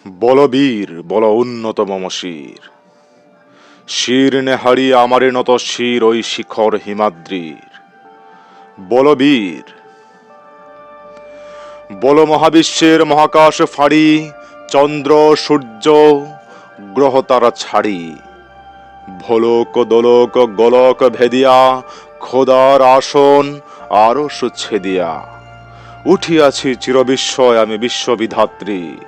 বলবীর বল উন্নত মম শির, শির নেহারি আমারে নত শির ওই শিখর হিমাদ্রির। বলবীর বল মহাবিশ্বের মহাকাশ ফাড়ি, চন্দ্র সূর্য গ্রহ তারা ছাড়ি, ভোলক দোলক গোলক ভেদিয়া, খোদার আসন আরশ ছেদিয়া, উঠিয়াছি চিরবিস্ময় আমি বিশ্ববিধাত্রীর।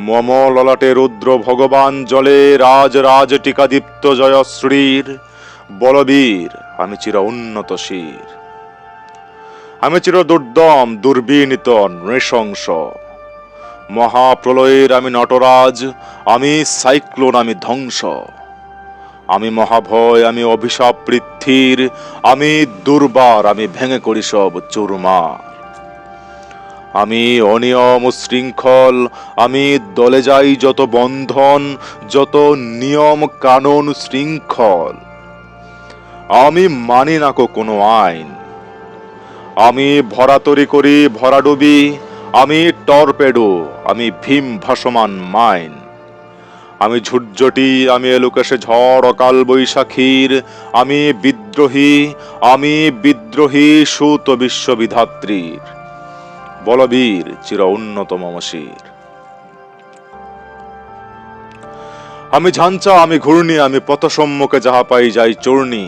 মম ললাটে রুদ্র ভগবান জলে, রাজ রাজ টিকাদীপ্ত জয়শ্রীর। বলবীর আমি চির উন্নত শির, আমি চির দুর্দম দুর্বিনীত নৃশংস। মহাপ্রলয়ের আমি নটরাজ, আমি সাইক্লোন আমি ধ্বংস। আমি মহাভয় আমি অভিশাপ পৃথ্বীর, আমি দুর্বার আমি ভেঙে করি সব চুরমার। আমি অনিয়ম শৃঙ্খল, আমি দলে যাই যত বন্ধন, যত নিয়ম কানুন শৃঙ্খল। আমি মানি না কোনো আইন, আমি ভরাতরি করি ভরাডুবি, আমি টর্পেডো আমি ভীম ভাসমান মাইন। আমি ঝুটঝটি আমি এলোকেশে ঝড় অকাল বৈশাখীর, আমি বিদ্রোহী সুত বিশ্ববিধাত্রীর। বলবীর চির উন্নত মম শির। আমি ঝাঞ্চা আমি ঘূর্ণি আমি পথসম্মুখে যাহা পাই যাই চূর্ণি।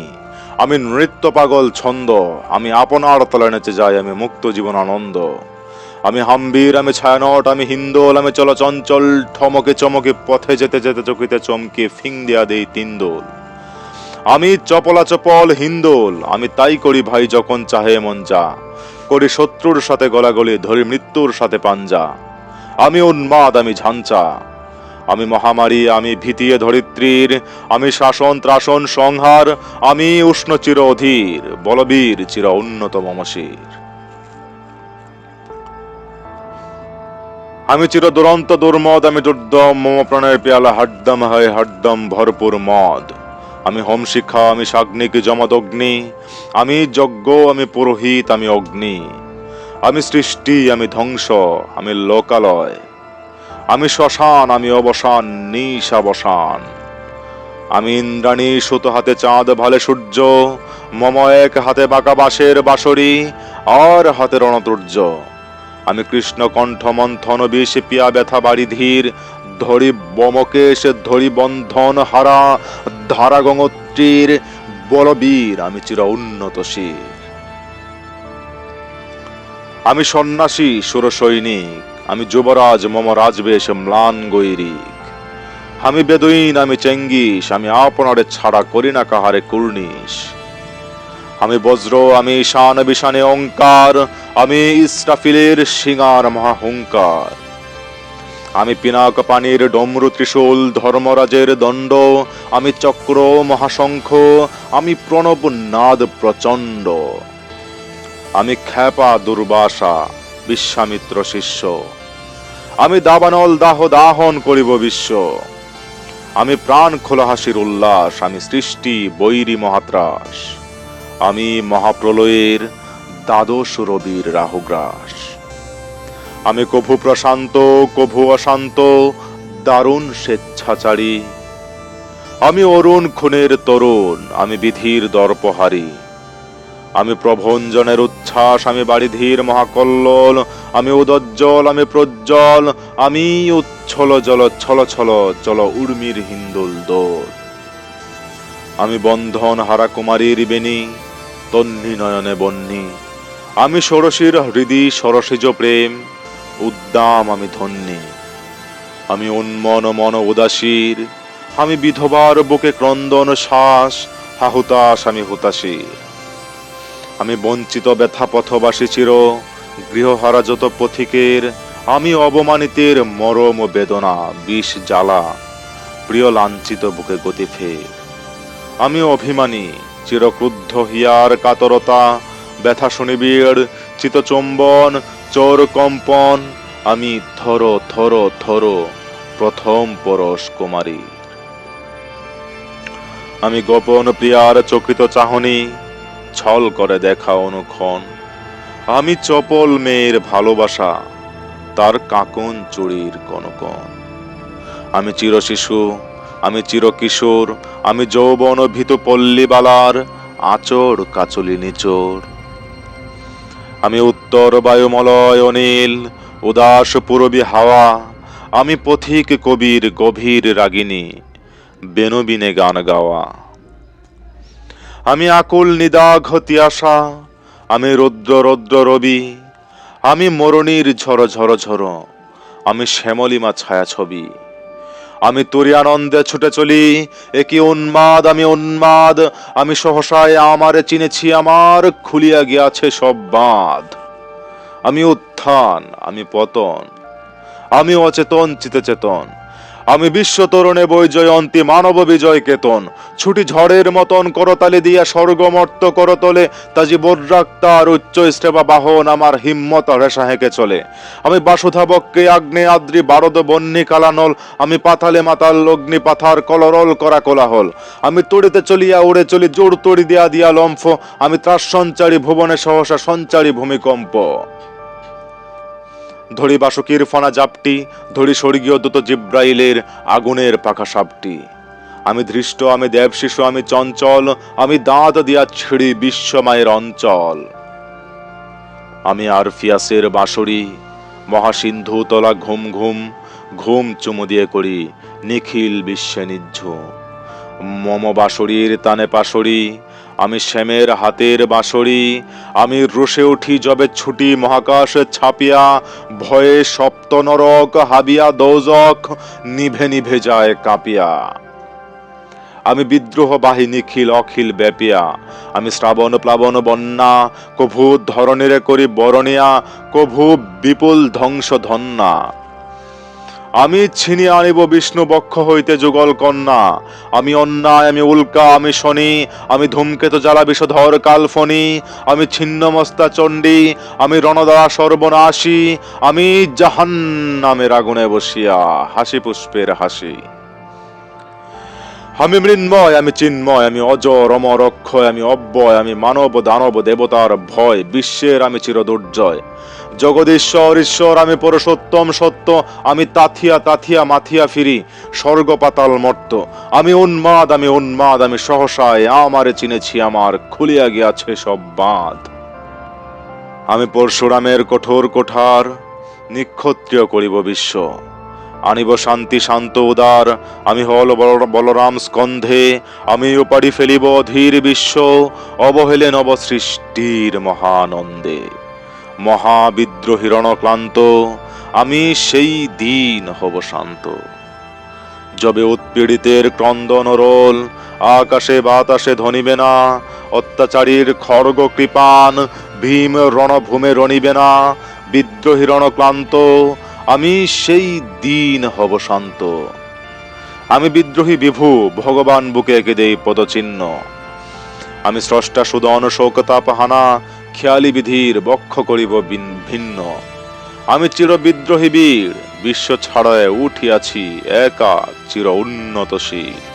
আমি নৃত্য পাগল ছন্দ, আমি আপনার তলে নেচে যাই আমি মুক্ত জীবন আনন্দ। আমি হাম্বির আমি ছায়ানট আমি হিন্দোল, আমি চল চঞ্চল ঠমকে চমকে পথে যেতে যেতে চকিতে চমকে ফিং দিয়া দেই তিনদোল। আমি চপলা চপল হিন্দোল, আমি তাই করি ভাই যখন চাহে মন যা, করি শত্রুর সাথে গলাগলি ধরি মৃত্যুর সাথে পাঞ্জা। আমি উন্মাদ আমি ঝাঞ্চা, আমি মহামারী আমি ভীতিয়ে ধরিত্রীর, আমি শাসন ত্রাসন সংহার, আমি উষ্ণ চির অধীর। বলবীর চির উন্নত মম শির। আমি চির দুরন্ত দুর্মদ আমি দুর্দম, মম প্রাণের পেয়ালা হরদম হয় হরদম ভরপুর মদ। আমি হোম শিখা আমি সাগ্নিক যমদগ্নি, আমি যজ্ঞ আমি পুরোহিত আমি অগ্নি। আমি সৃষ্টি আমি ধ্বংস আমি লোকালয়, আমি শ্মশান আমি অবসান নিশাবসান। আমি ইন্দ্রাণী সুতো হাতে চাঁদ ভালে সূর্য, মম এক হাতে বাঁকা বাঁশের বাঁশরি আর হাতে রণতুর্য। আমি কৃষ্ণ কণ্ঠ মন্থন বিষ পিয়া ব্যথা বাড়ি ধীর, ধরি বমকেশ ধরি বন্ধন হারা ধারা গঙ্গোত্রীর। বলবীর আমি চির উন্নত শির। আমি সন্ন্যাসী সুর সৈনিক, আমি যুবরাজ মম রাজবেশ ম্লান গৈরিক। আমি বেদুইন আমি চেঙ্গিস, আমি আপনারে ছাড়া করি না কাহারে কুর্নিশ। আমি বজ্র আমি ঈশান বিশানে ওঙ্কার, আমি ইসরাফিলের সিঙার মহাহুঙ্কার। আমি পিনাক পানির ডমরু ত্রিশূল ধর্মরাজের দণ্ড, আমি চক্র মহাশঙ্খ আমি প্রণব নাদ প্রচণ্ড। আমি খ্যাপা দুর্বাসা বিশ্বামিত্র শিষ্য, আমি দাবানল দাহ দাহন করিব বিশ্ব। আমি প্রাণ খোলা হাসির উল্লাস, আমি সৃষ্টি বৈরী মহাত্রাস। আমি মহাপ্রলয়ের দ্বাদশ রবির রাহুগ্রাস। আমি কভু প্রশান্ত কভু অশান্ত দারুণ স্বেচ্ছাচারী। আমি অরুণ খুনের তরুণ আমি বিধির দর্পহারী। আমি প্রভঞ্জনের উচ্ছ্বাস আমি বারিধির মহাকল্লোল, আমি উদজ্জ্বল আমি প্রজ্জ্বল, আমি উচ্ছল জল ছল ছল চল উর্মির হিন্দুল দোল। আমি বন্ধন হারা কুমারীর বেণী তন্নি নয়নে বন্যী, আমি ষোড়শীর হৃদি সরসিজ প্রেম উদ্দাম আমি ধন্যী। আমি উন্মন মন উদাসীর, আমি বিধবার বুকে ক্রন্দন শ্বাস হাহুতাস আমি হুতাশীর। আমি বঞ্চিত ব্যথা পথবাসী চির গৃহহারা যত পথিকের, আমি অবমানিতের মরম বেদনা বিষ জ্বালা প্রিয় লাঞ্ছিত বুকে গতি ফের। আমি অভিমানী চিরক্রুদ্ধ হিয়ার কাতরতা ব্যথা শুনিবিড় চিতচম্বন চোর কম্পন, আমি থরো থরো থরো প্রথম পরশ কুমারী। আমি গোপন প্রিয়ার চকিত চাহনি ছল করে দেখা অনুক্ষণ, আমি চপল মেয়ের ভালোবাসা তার কাঁকন চুড়ির কনকন। আমি চির শিশু, আমি চির কিশোর, আমি যৌবন ভীতু পল্লীবালার আচর কাচলি নিচোর। আমি উত্তর বায়ুমলয় অনিল, উদাস পূরবী হাওয়া, আমি পথিক কবির গভীর রাগিনী, বেনবিনে গান গাওয়া। আমি আকুল নিদাঘ তিয়াসা, আমি রৌদ্র রৌদ্র রবি, আমি মরণীর ঝড় ঝড় ঝড়, আমি শ্যামলিমা ছায়া ছবি। আমি তুরিয়ানন্দে ছুটে চলি, একই উন্মাদ আমি উন্মাদ, আমি সহসায় আমারে চিনেছি আমার, খুলিয়া গিয়াছে সব বাঁধ। আমি উত্থান, আমি পতন, আমি অচেতন চিতে চেতন, আমি বিশ্ব তরুণে বৈজয়ন্তী মানব বিজয় কেতন। ছুটি ঝড়ের মতন করতালি দিয়া স্বর্গমর্ত করতলে, তাজি বর্রাক্তার উচ্চ স্টেপা বাহন আমার হিম্মত রেশা হেঁকে চলে। আমি বাসুধাবককে আগ্নে আদ্রি বারদ বন্যি কালানল, আমি পাতালে মাতাল অগ্নি পাথার কলরল করা কোলাহল। আমি তড়িতে চলিয়া উড়ে চলি জোর তড়ি দিয়া দিয়া লম্ফ, আমি ত্রাস সঞ্চারী ভুবনে সহসা সঞ্চারী ভূমিকম্প। ধরি বাসুকির ফনা জাপটি, ধরি স্বর্গীয় দূত জিব্রাইলের আগুনের পাখা সাপটি। আমি ধৃষ্ট, আমি দেব শিশু, আমি চঞ্চল, আমি দাঁত দিয়া ছিড়ি বিশ্বমায়ের অঞ্চল। আমি আরফিয়াসের বাঁশরি, মহাসিন্ধু তলা ঘুম ঘুম, ঘুম চুমু দিয়ে করি নিখিল বিশ্বে নিঝ্ঝুম। মম বাঁশরীর তানে পাশরি, আমি শ্যামের হাতের বাঁশরি, আমি রুষে উঠি যবে ছুটি মহাকাশ ছাপিয়া, ভয়ে সপ্ত নরক হাবিয়া দৌজক নিভে নিভে যায় কাঁপিয়া। আমি বিদ্রোহ বাহি নিখিল অখিল ব্যাপিয়া, আমি শ্রাবণ প্লাবন বন্যা, কভু ধরণীর করি বরণিয়া, কভু বিপুল ধ্বংস ধন্যা। আমি ছিনিয়ে আনিব বিষ্ণু বক্ষ হইতে যুগল কন্যা, আমি অন্যায়, আমি উল্কা, আমি শনি, আমি ধূমকেতু জ্বালা বিষধর কালফনি, আমি ছিন্নমস্তা চণ্ডী, আমি রণদা সর্বনাশী, আমি জাহান্নামের আগুনে বসিয়া হাসি পুষ্পের হাসি। আমি মৃন্ময়, আমি চিন্ময়, আমি অজর অমর অক্ষয়, আমি অব্যয়, আমি মানব দানব দেবতার ভয়, বিশ্বের আমি চির দুর্জয়। জগদীশ্বর ঈশ্বর, আমি পুরুষোত্তম সত্য, আমি তাথিয়া তাথিয়া মাথিয়া ফিরি স্বর্গ পাতাল মর্ত। আমি উন্মাদ, আমি উন্মাদ, আমি সহসায় আমারে চিনেছি আমার, খুলিয়া গিয়াছে সব বাঁধ। আমি পরশুরামের কঠোর কোঠার, নিক্ষত্রিয় করিব বিশ্ব, আনিব শান্তি শান্ত উদার, আমি হল বলরাম স্কন্ধে, আমি উপাড়ি ফেলিব ধীর বিশ্ব, অবহেলে নব সৃষ্টির মহানন্দে। মহাবিদ্রোহী রণক্লান্ত, আমি সেই দিন হব শান্ত। যবে উৎপীড়িতের ক্রন্দন রোল, আকাশে বাতাসে ধ্বনিবে না, অত্যাচারীর খড়গ কৃপান, ভীম রণভূমে রণিবে না। বিদ্রোহী রণক্লান্ত, আমি সেই দিন হব শান্ত। আমি বিদ্রোহী বিভু, ভগবান বুকে এঁকে দেই পদচিহ্ন। আমি স্রষ্টা সুদন শোকতাপহানা, খেয়ালি বিধির বক্ষ করিব ভিন্ন। আমি চির বিদ্রোহী বীর, বিশ্ব ছাড়ায় উঠিয়াছি একা চির উন্নতশীল।